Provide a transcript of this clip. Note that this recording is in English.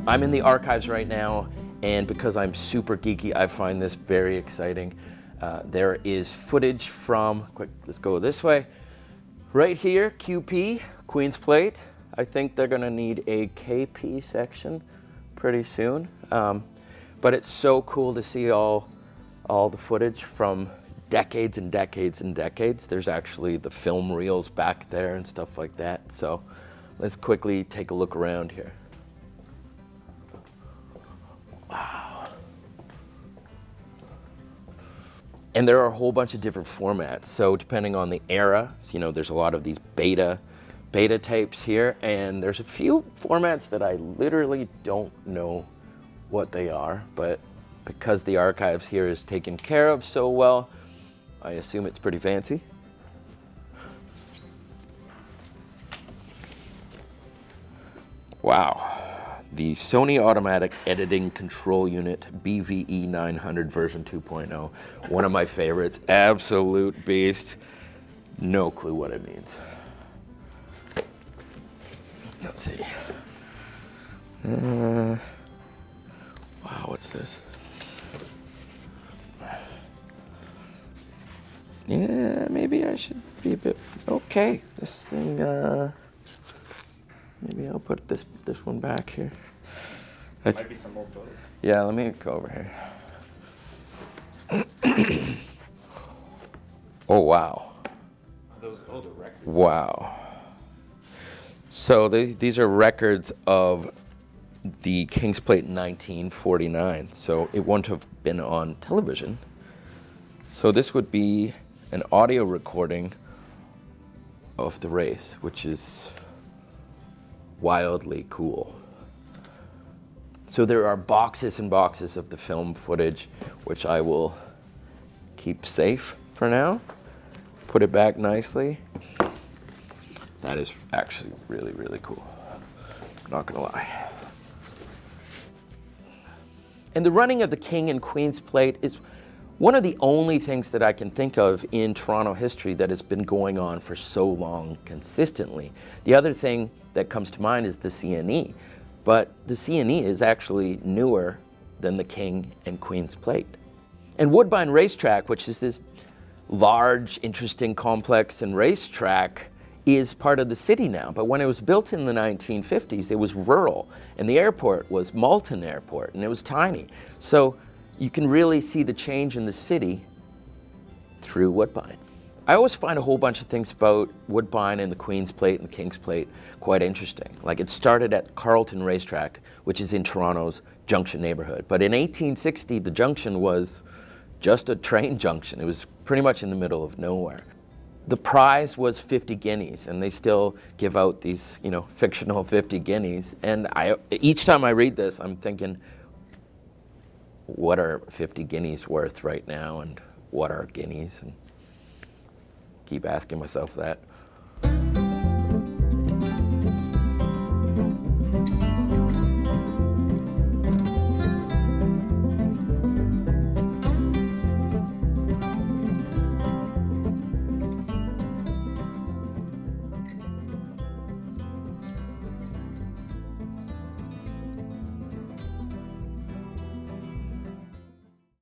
I'm in the archives right now, and because I'm super geeky, I find this very exciting. There is footage from, let's go this way. Right here, QP, Queen's Plate. I think they're gonna need a KP section pretty soon. But it's so cool to see all the footage from decades and decades and decades. There's actually the film reels back there and stuff like that. So let's quickly take a look around here. Wow. And there are a whole bunch of different formats. So depending on the era, you know, there's a lot of these beta tapes here, and there's a few formats that I literally don't know what they are, but because the archives here is taken care of so well, I assume it's pretty fancy. Wow. The Sony Automatic Editing Control Unit BVE 900 version 2.0. One of my favorites. Absolute beast. No clue what it means. Let's see. Wow, what's this? Yeah, maybe I should be a bit, okay. This thing, maybe I'll put this one back here. Might be some old photos. Yeah, let me go over here. Oh, wow. Those older records. Wow. So these are records of the King's Plate 1949. So it wouldn't have been on television. So this would be an audio recording of the race, which is wildly cool. So there are boxes and boxes of the film footage, which I will keep safe for now. Put it back nicely. That is actually really, really cool. Not gonna lie. And the running of the King and Queen's Plate is one of the only things that I can think of in Toronto history that has been going on for so long consistently. The other thing that comes to mind is the CNE, but the CNE is actually newer than the King and Queen's Plate. And Woodbine Racetrack, which is this large, interesting complex and racetrack, is part of the city now. But when it was built in the 1950s, it was rural, and the airport was Malton Airport, and it was tiny. So you can really see the change in the city through Woodbine. I always find a whole bunch of things about Woodbine and the Queen's Plate and the King's Plate quite interesting. Like, it started at Carleton Racetrack, which is in Toronto's Junction neighborhood. But in 1860, the Junction was just a train junction. It was pretty much in the middle of nowhere. The prize was 50 guineas, and they still give out these, you know, fictional 50 guineas. And each time I read this, I'm thinking, what are 50 guineas worth right now, and what are guineas? And keep asking myself that.